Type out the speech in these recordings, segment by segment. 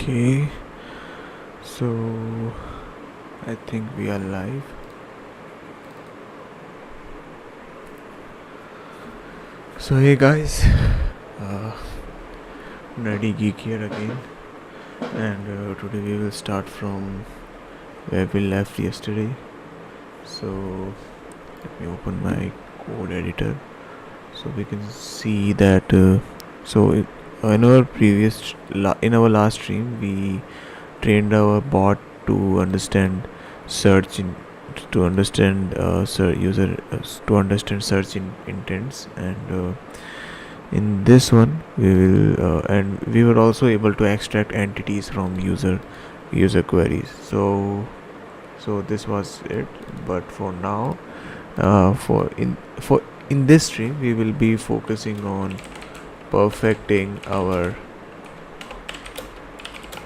Okay, so I think we are live. So hey guys, Nerdy Geek here again, and today we will start from where we left yesterday. So let me open my code editor so we can see that. In our in our last stream, we trained our bot to understand search in to understand to understand search intents, and in this one we will and we were also able to extract entities from user queries. So this was it. But for now, for in this stream we will be focusing on perfecting our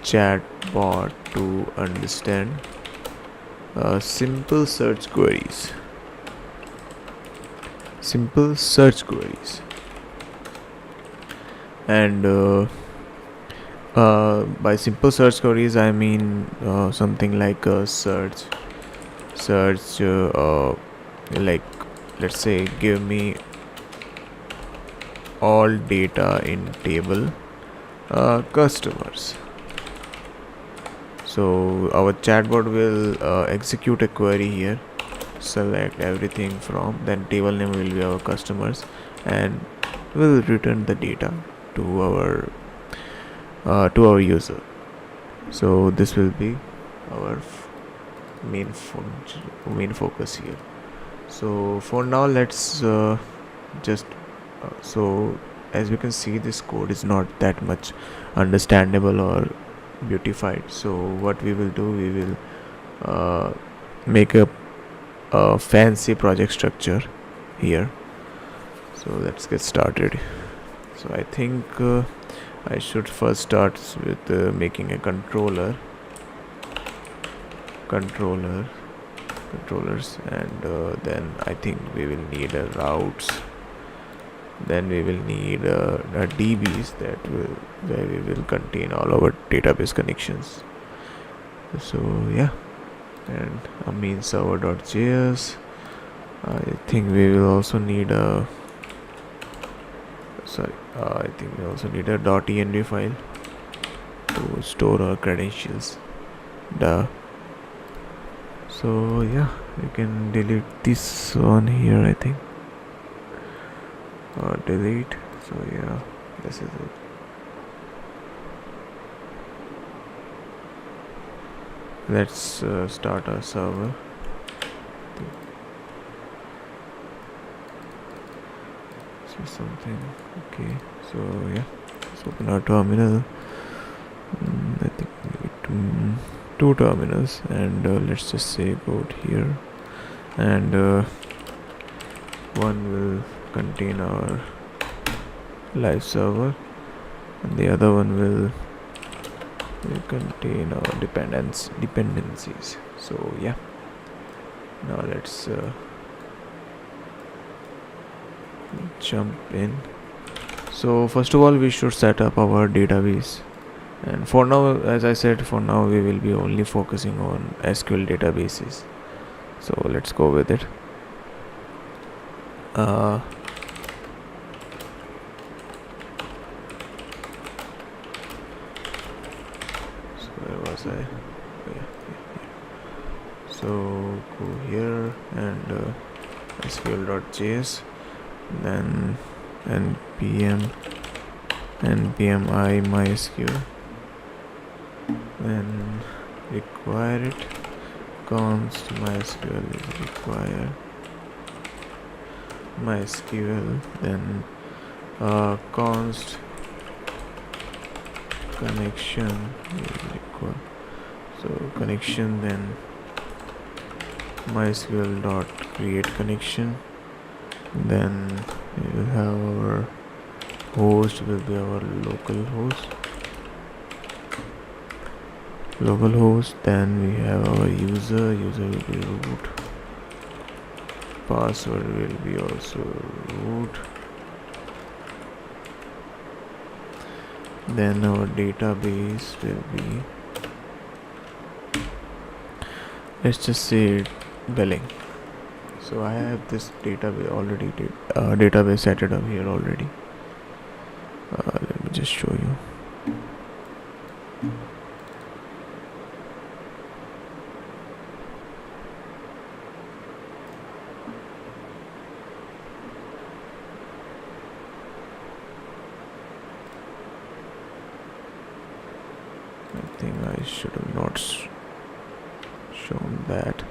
chatbot to understand simple search queries. And by simple search queries I mean something like a search like, let's say, give me all data in table customers. So our chatbot will execute a query here, select everything from, then table name will be our customers, and will return the data to our user. So this will be our main focus here. So for now, let's just so as we can see, this code is not that much understandable or beautified. So what we will do, we will make a fancy project structure here. So let's get started. So I think I should first start with making a controllers, and then I think we will need a routes. Then we will need a DBs where we will contain all our database connections. So yeah, and a main server.js. I think we will also need a I think we also need a .env file to store our credentials. So yeah, we can delete this one here, I think. Delete. So yeah, this is it. Let's start our server. So something. Okay, so yeah, let's open our terminal. I think we need two terminals, and let's just say go here, and one will contain our live server, and the other one will contain our dependencies. So yeah, now let's jump in. So first of all, we should set up our database, and for now, as I said, for now we will be only focusing on SQL databases. So let's go with it. So go here and SQL.js, then npm I MySQL, then require it, const MySQL is required MySQL, then const connection is required. So connection, then MySQL dot create connection, then we will have our host will be our local host, then we have our user will be root, password will be also root, then our database will be, let's just say, billing. So I have this database already database set it up here already. Let me just show you. I think I should have not shown that.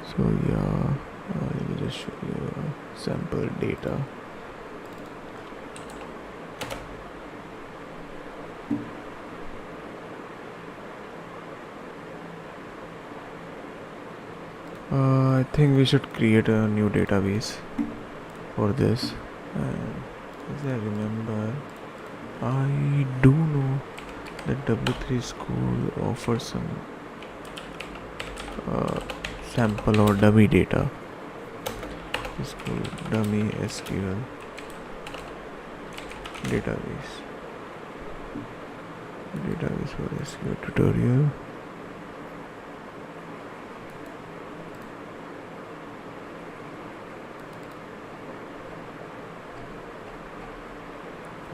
So yeah, let me just show you sample data. I think we should create a new database for this. And as I remember, I do know that W3 school offers some sample or dummy data. It's called dummy SQL database for SQL tutorial.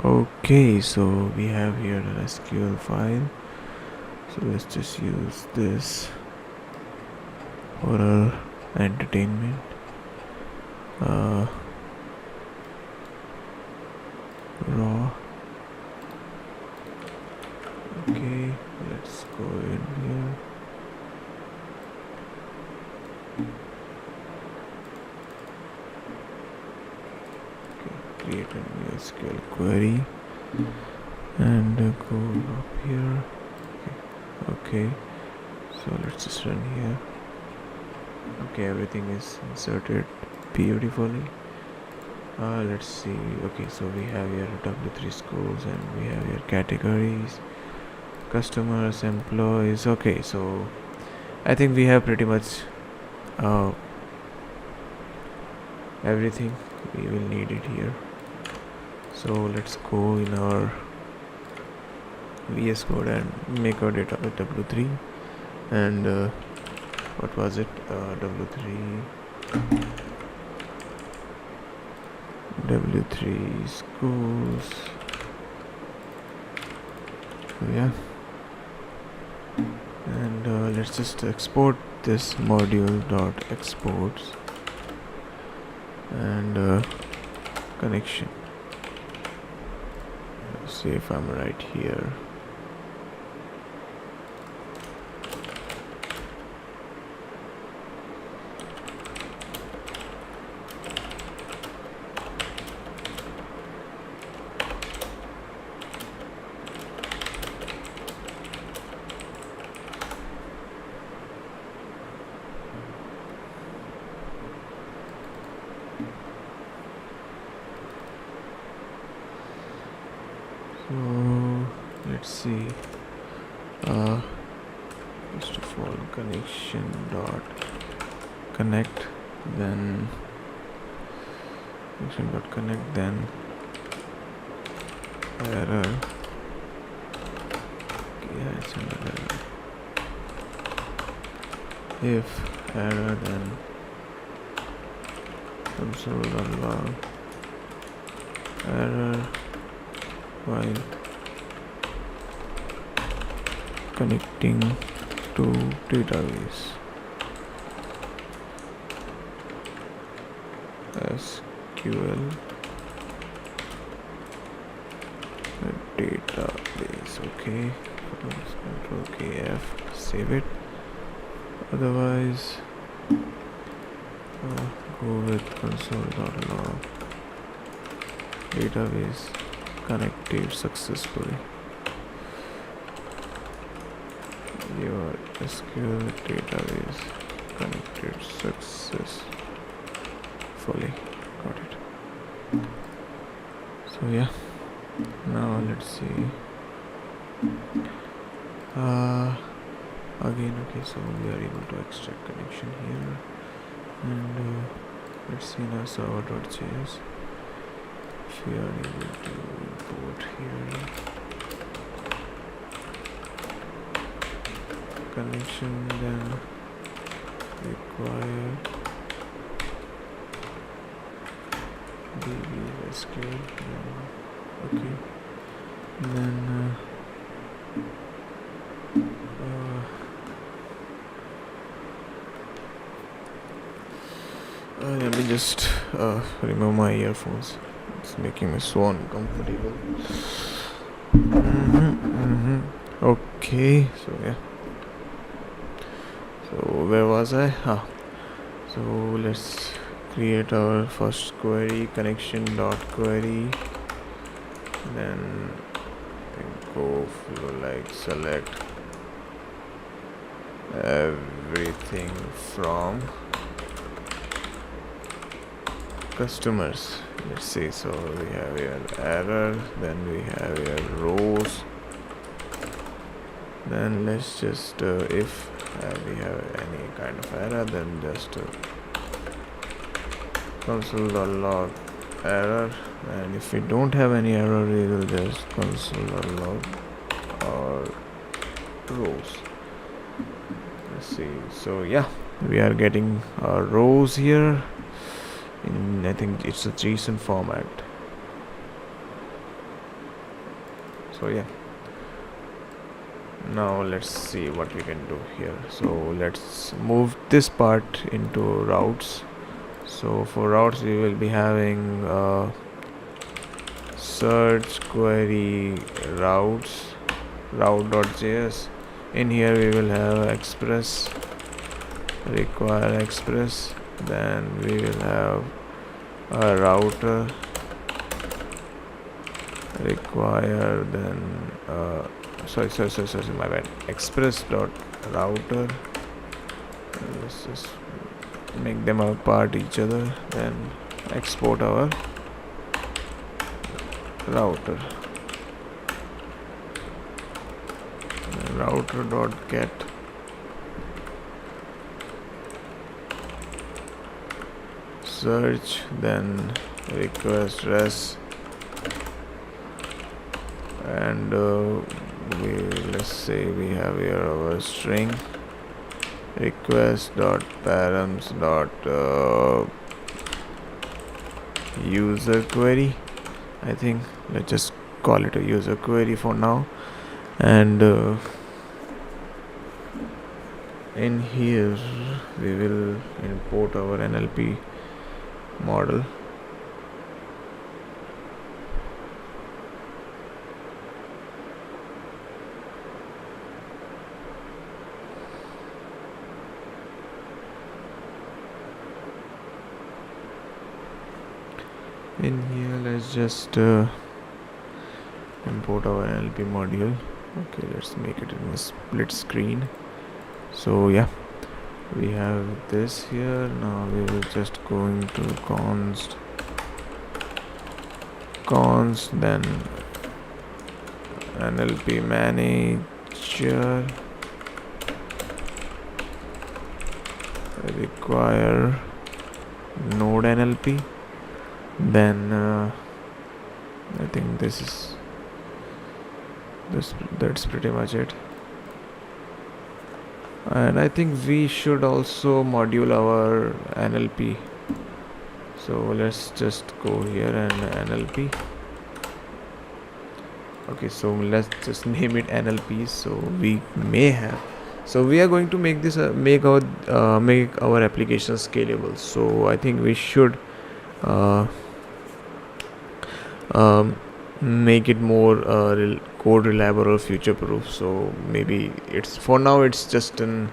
Okay, so we have here an SQL file. So let's just use this for our entertainment. Raw. Okay, let's go in here. Okay, create a new SQL query and go up here. Okay, so let's just run here. Okay, everything is inserted beautifully. Let's see. Okay, so we have here W3 schools and we have here categories, customers, employees. Okay, so I think we have pretty much everything we will need it here. So let's go in our VS Code and make our data with W3 and what was it? W3 schools. So yeah, and let's just export this module dot exports and connection. Let's see if I'm right here. So let's see. First of all, connection dot connect, then connection dot connect, then error. Yeah, it's an error. If error, then console.log error while connecting to database. SQL database. Okay, Control KF, save it. Otherwise, go with console.log database connected successfully. Your SQL database connected successfully. Got it. So yeah, now let's see. again. Okay, so we are able to extract connection here, and let's see in our server.js if we are able to import here connection, then require db okay, then let me just remove my earphones. It's making me so uncomfortable. Okay, so yeah. So where was I? So let's create our first query, connection dot query. Then go flow, like select everything from customers. Let's see, so we have here error, then we have here rows, then let's just if we have any kind of error, then just console.log error, and if we don't have any error, we will just console.log or rows. Let's see, so yeah, we are getting our rows here in, I think it's a JSON format. So yeah, now let's see what we can do here. So let's move this part into routes. So for routes we will be having search query routes, route.js. In here we will have express, require express, then we will have a router, require, then sorry, my bad, express dot router. Let's just make them apart each other, then export our router, router dot get search, then request res, and let's say we have here our string request dot params dot user query. I think let's just call it a user query for now, and in here we will import our NLP model. In here let's just import our NLP module. Okay, let's make it in a split screen. So yeah, we have this here. Now we will just go into const, then NLP manager, require node NLP, then I think that's pretty much it. And I think we should also module our NLP. So let's just go here and NLP. Okay, so let's just name it NLP. So we may have, so we are going to make this make our application scalable. So I think we should make it more code reliable or future proof. So maybe it's, for now it's just an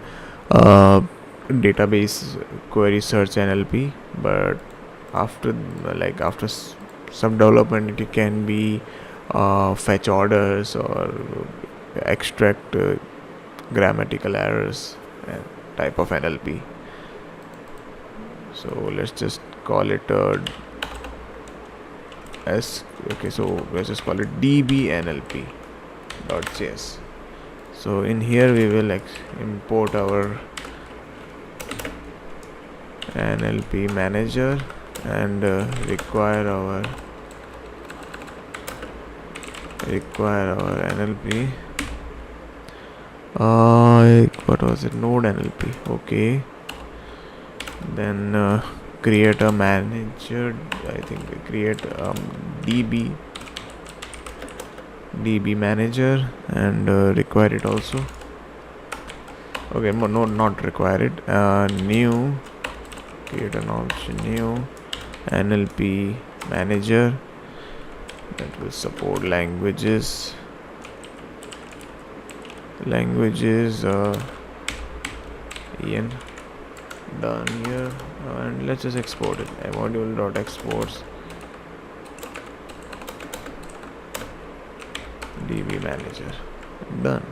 database query search NLP, but after some development it can be fetch orders or extract grammatical errors type of NLP. So let's just call it okay, so let's just call it dbnlp.js. So in here we will import our NLP manager and require our NLP. What was it? Node NLP. Okay. Then create a manager. I think we create DB manager and require it also. Okay, no, not require it. New, create an option, new NLP manager that will support languages. Ian, done here, and let's just export it. Module.exports DB manager, done.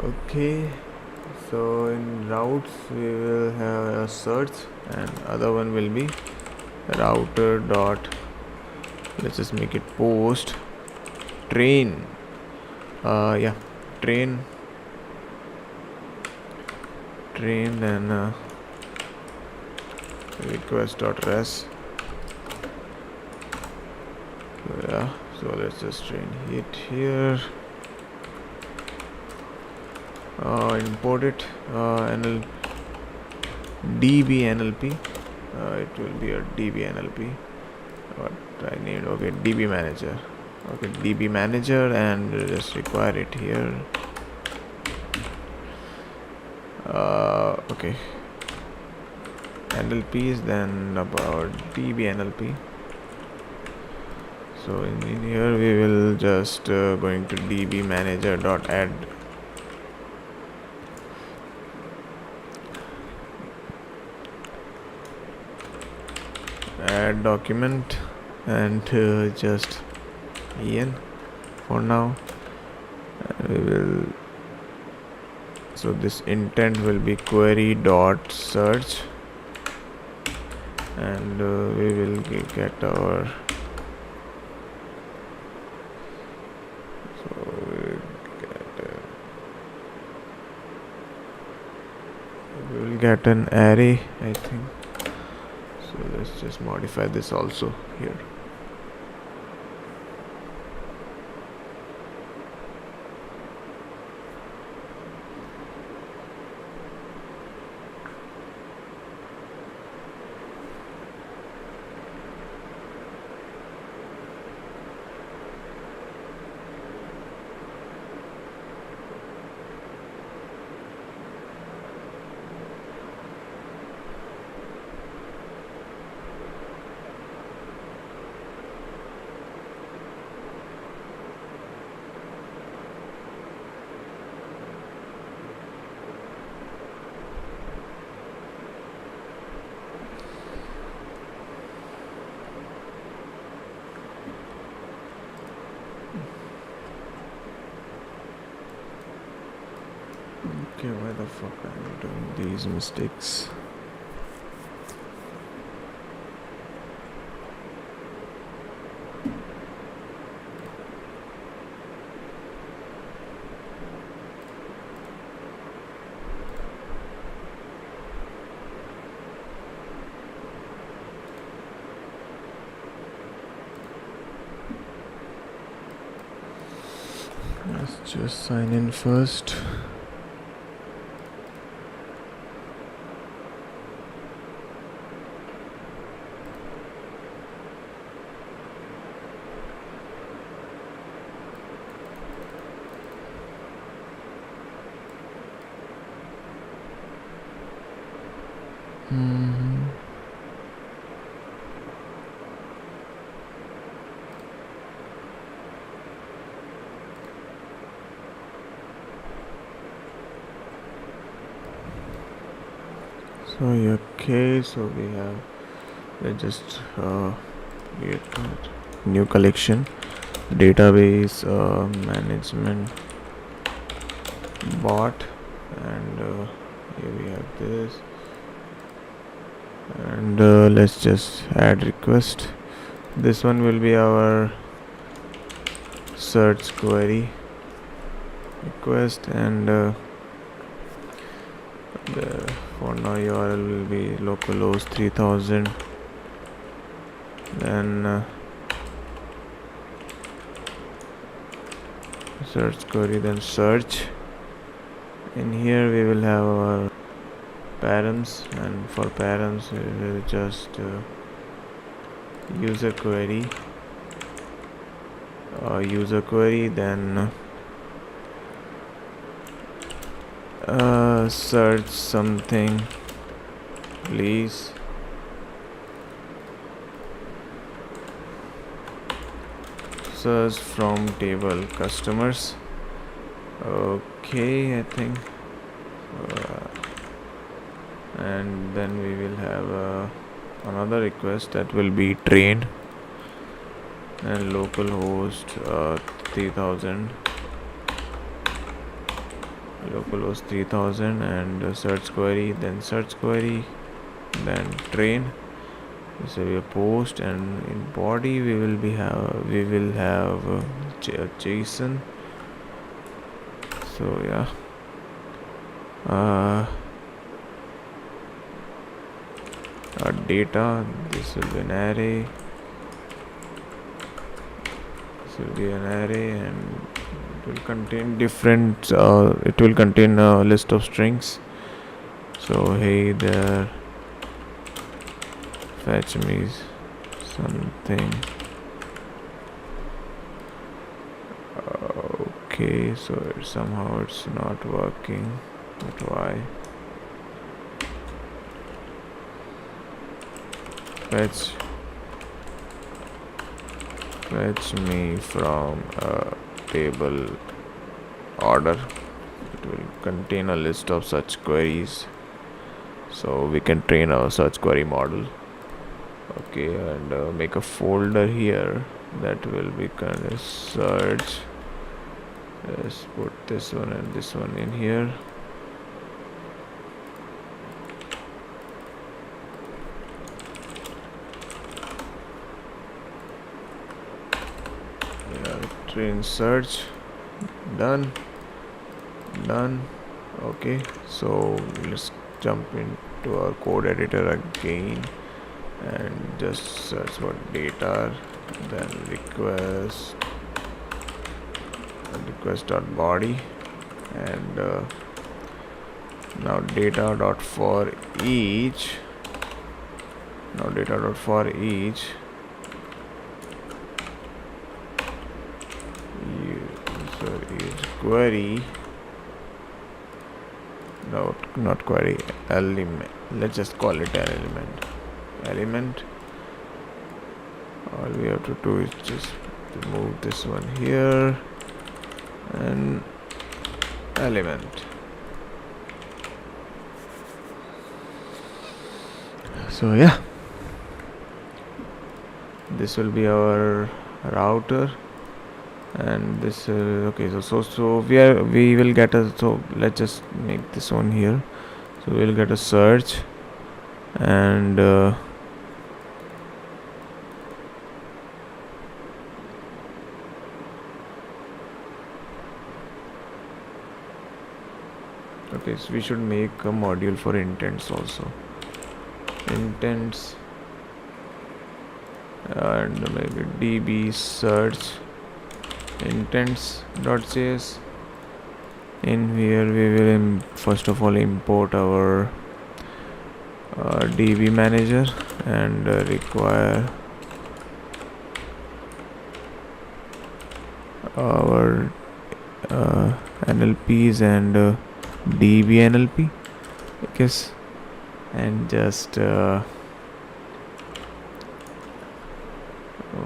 Okay, so in routes we will have a search and other one will be router dot, let's just make it post train, train, then request.res. So let's just train it here. Import it, DB NLP. It will be a DB NLP. What I need, okay, DB manager. Okay, DB manager, and just require it here. Okay, NLPs, then about DB NLP. So in here we will just going to DB manager dot add document and just Ian for now. We will, so this intent will be query dot search, and we will get our, we will get an array, I think. So let's just modify this also here. Okay, why the fuck am I doing these mistakes? Let's just sign in first. So okay, so we have, let's just create new collection, database management bot, and here we have this, and let's just add request. This one will be our search query request, and the for now URL will be localhost 3000. Then search query, then search. In here we will have our params, and for params we will just user query, then search something, please. Search from table customers. Okay, I think. And then we will have another request that will be train, and localhost 3000, and search query, then search query, then train. This will be a post, and in body we will have JSON. So yeah, our data, this will be an array. This will be an array, and it will contain different. It will contain a list of strings. So hey there, fetch me something. Okay, so somehow it's not working, but why? Fetch me from a table order. It will contain a list of such queries, so we can train our search query model. Okay, and make a folder here that will be kind of search. Let's put this one and this one in here. Train search, done. Okay, so let's jump into our code editor again and just search for data, then request.body, and now data.for each query, not query, element. Let's just call it an element. All we have to do is just remove this one here, and element. So yeah, this will be our router, and this okay, so we will get a, so let's just make this one here. So we'll get a search, and okay, so we should make a module for intents also. Intents, and maybe db search intents.js. In here we will first of all import our db manager, and require our NLPs and db NLP, I guess, and just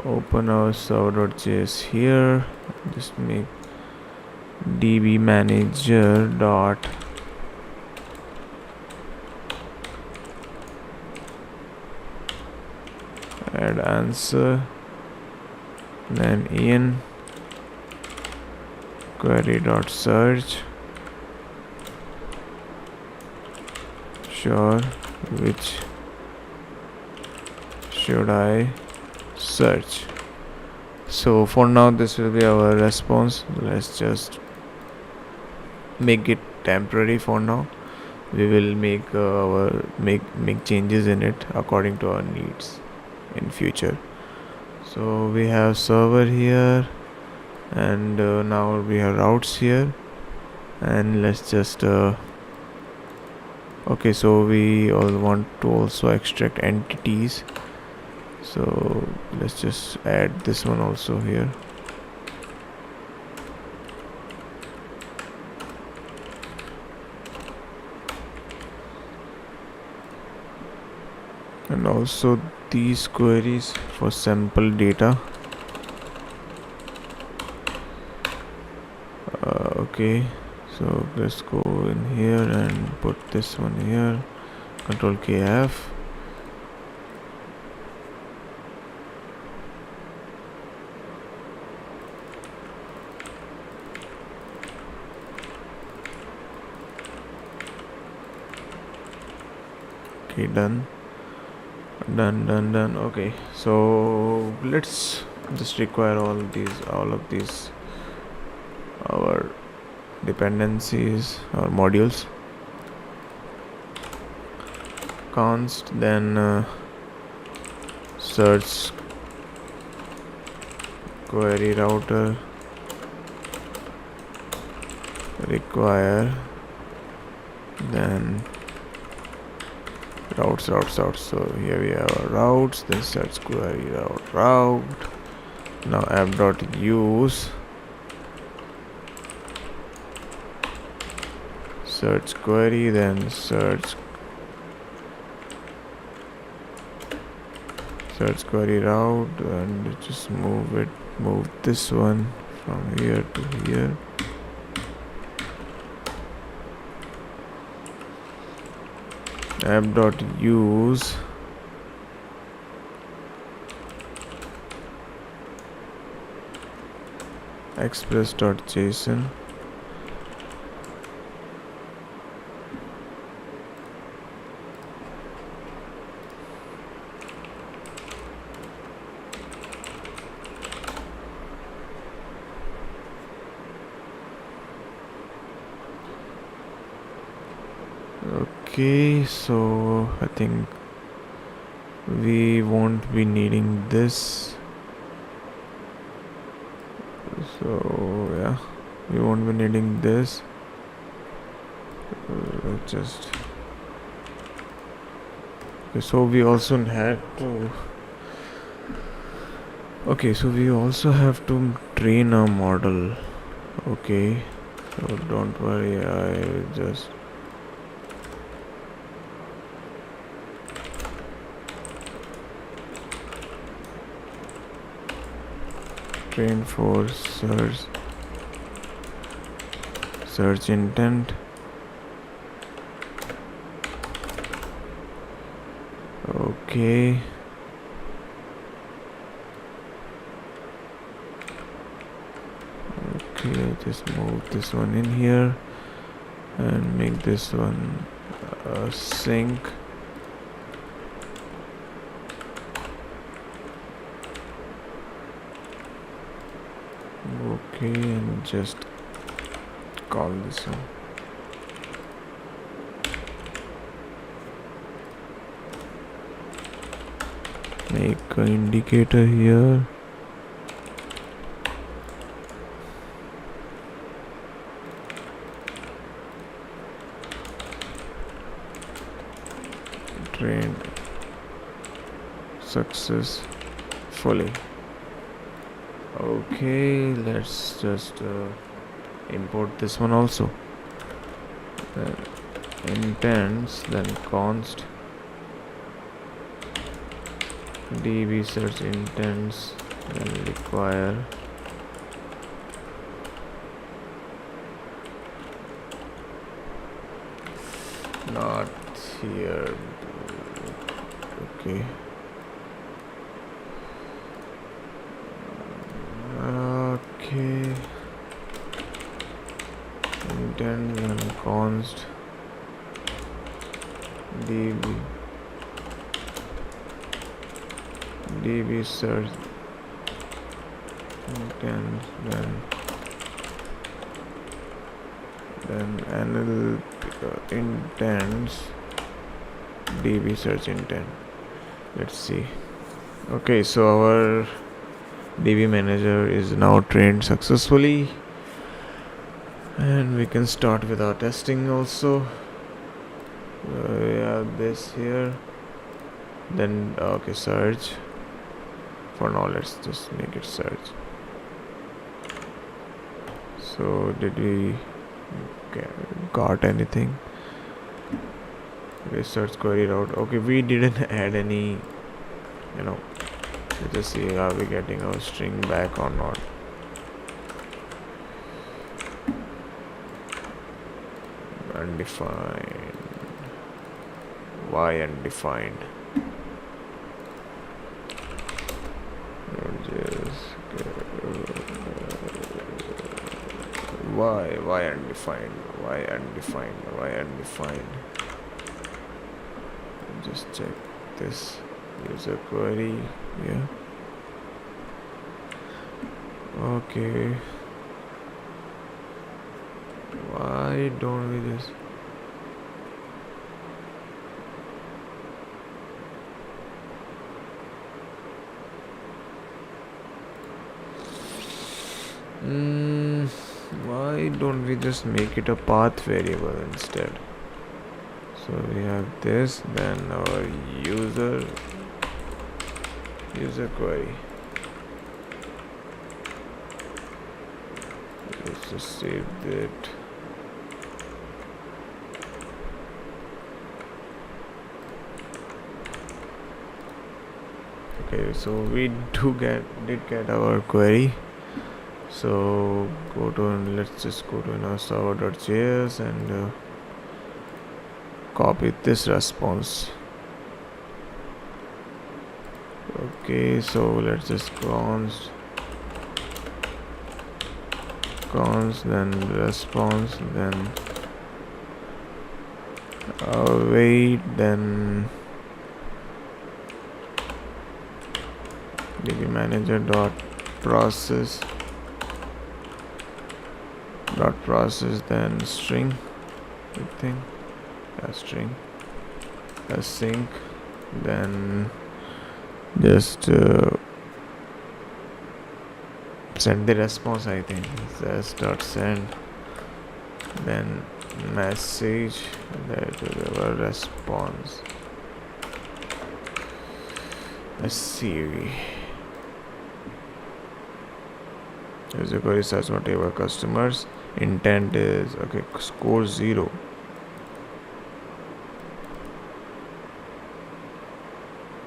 open our server.js here. Just make db manager dot add answer, then in query dot search, sure, which should I search. So for now this will be our response. Let's just make it temporary for now. We will make make changes in it according to our needs in future. So we have server here, and now we have routes here, and let's just okay, so we all want to also extract entities, so let's just add this one also here. And also these queries for sample data. Okay, so let's go in here and put this one here, control KF. Okay, done. Okay, so let's just require all of these our dependencies or modules. Const, then search query router require, then routes. So here we have our routes, then search query route. Now app.use search query, then search query route, and just move this one from here to here. App.use express.json. Okay, so I think we won't be needing this. So yeah, we won't be needing this. Just okay, so we also had to so we also have to train a model. Okay, so don't worry, I will just train for search intent. Okay, just move this one in here and make this one sync. Okay, and just call this one. Make an indicator here. Trained successfully. Okay, let's just import this one also. Intents, then const db search intents, then require not here. Okay, intent and const db search intent, then NL intents DB search intent. Let's see. Okay, so our DB manager is now trained successfully, and we can start with our testing also. We have this here, then okay, search. For now, let's just make it search. So did we got anything? Okay, search query route. Okay, we didn't add any, let's just see, are we getting our string back or not? Undefined. Why undefined? Why undefined? Why undefined? Just check this user query. Yeah. Okay. Why don't we just why don't we just make it a path variable instead? So we have this, then our user query. Let's just save it. Okay, so we did get our query. So let's just go to our server.js and copy this response. Okay, so let's just const then response, then await, then db manager dot process, then string, string async, then just send the response. I think dot send, then message, that is our response. Let's see. User query search whatever customers. Intent is okay, score 0.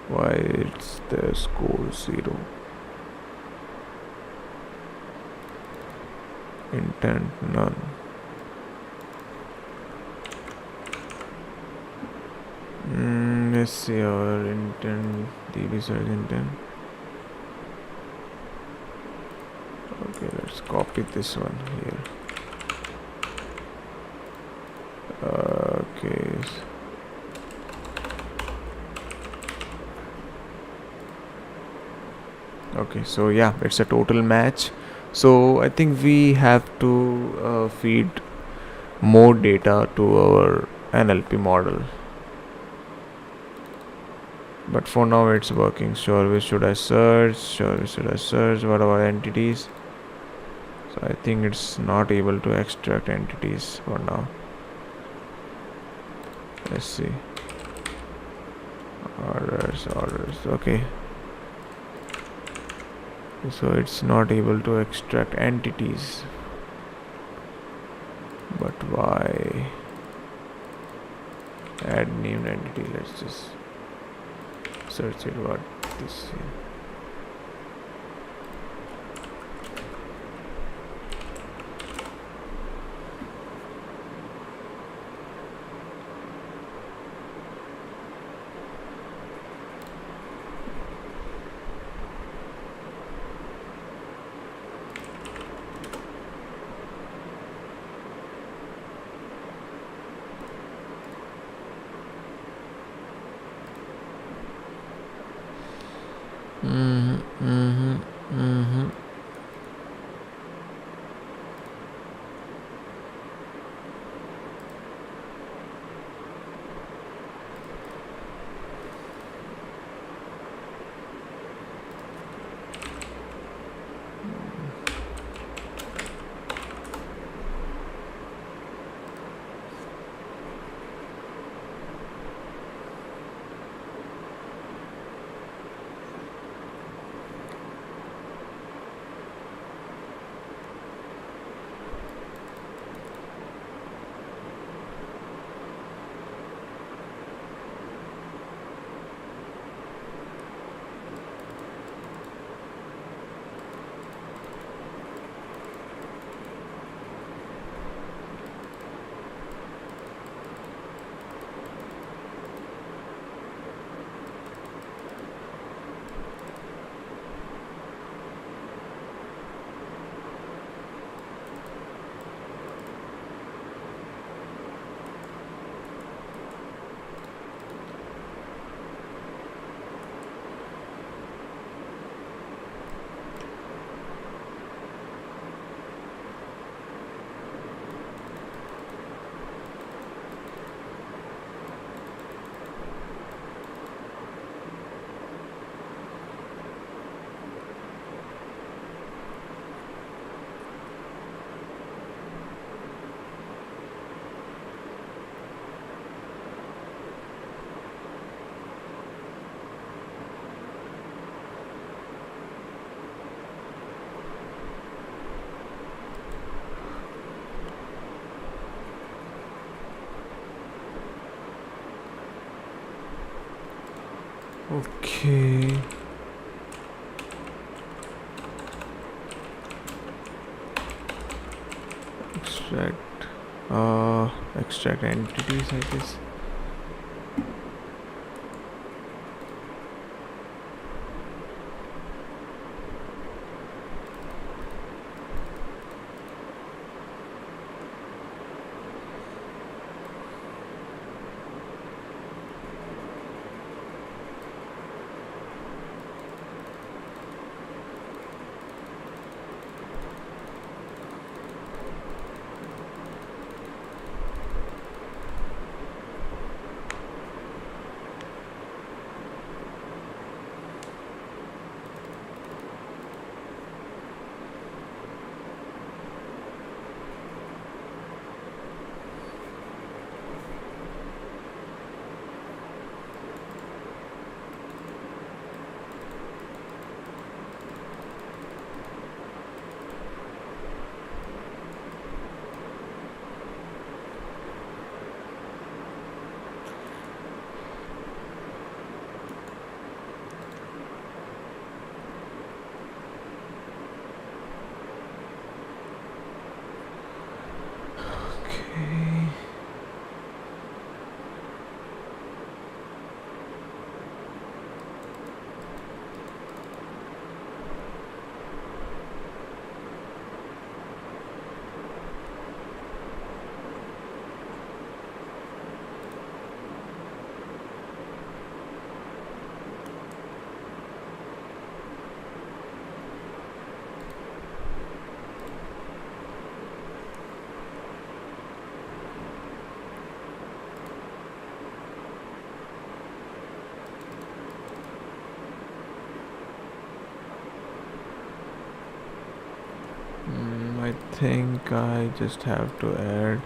Why it's the score 0? Intent none. Let's see our intent, DB search intent. Okay, let's copy this one here. Okay. Okay, so yeah, it's a total match. So I think we have to feed more data to our NLP model. But for now it's working. Should I search? What about entities? So I think it's not able to extract entities for now. Let's see. Orders. Okay. So it's not able to extract entities. But why? Add named entity. Let's just search it. What this here. Okay. Extract extract entities, I guess. Okay. I think I just have to add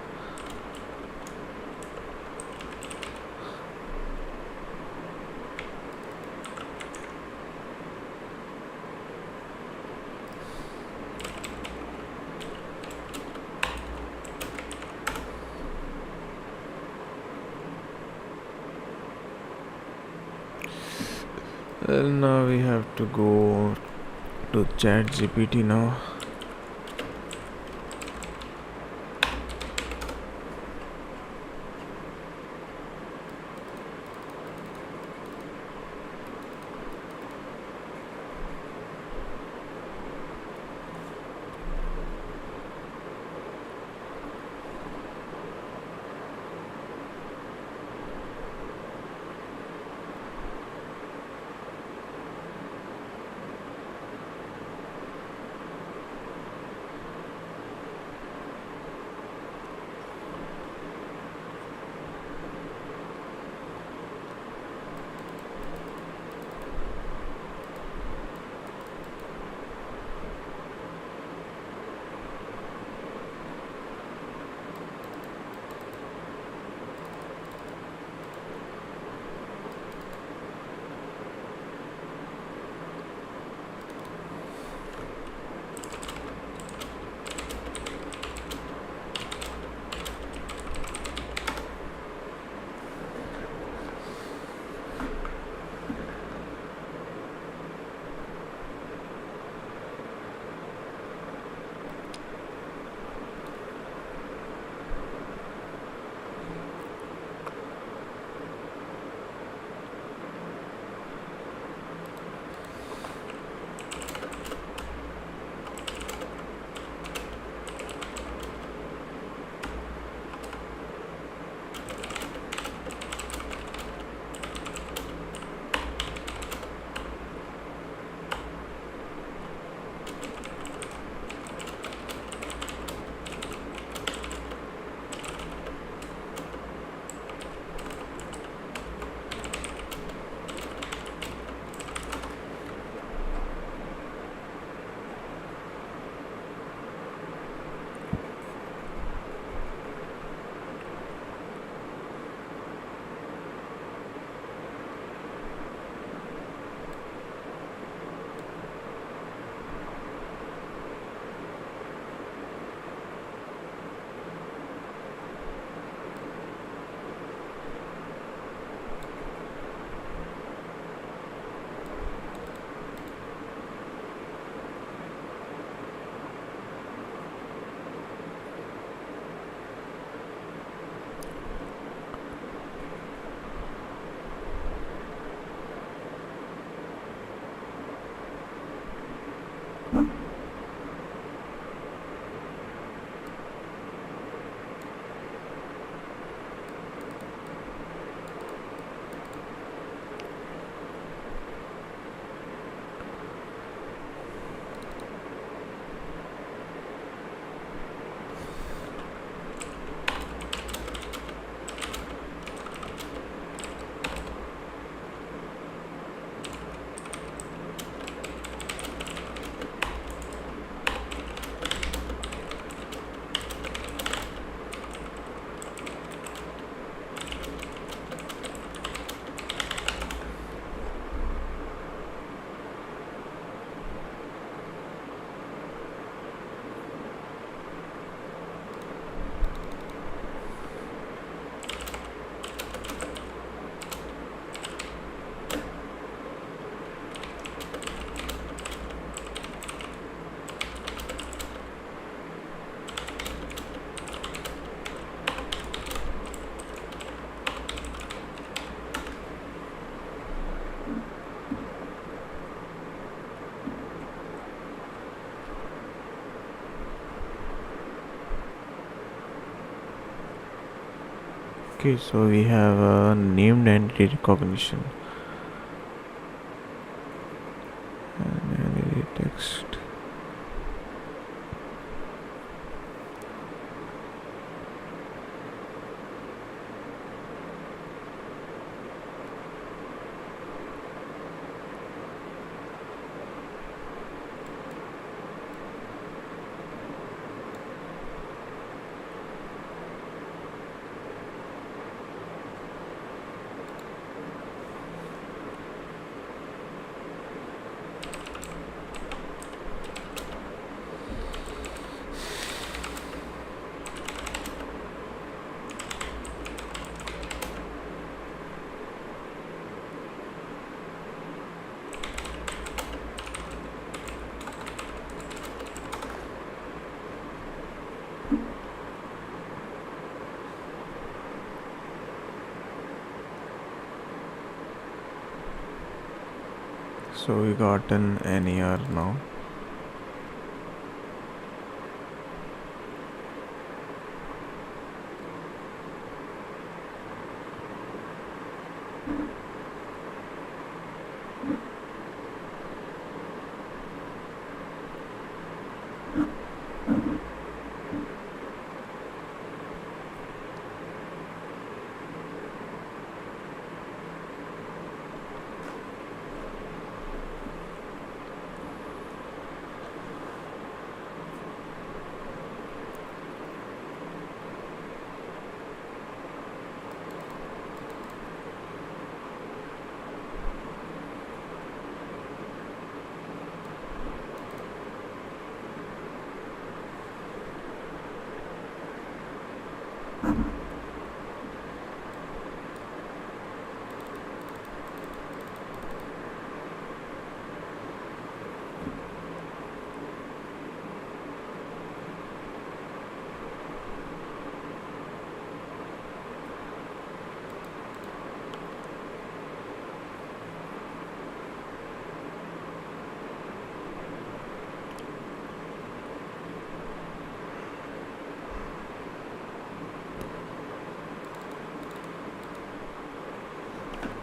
now we have to go to chat GPT now. Okay, so we have named entity recognition and entity text. So we got an NER now.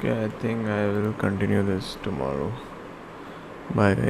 Okay, I think I will continue this tomorrow. Bye guys.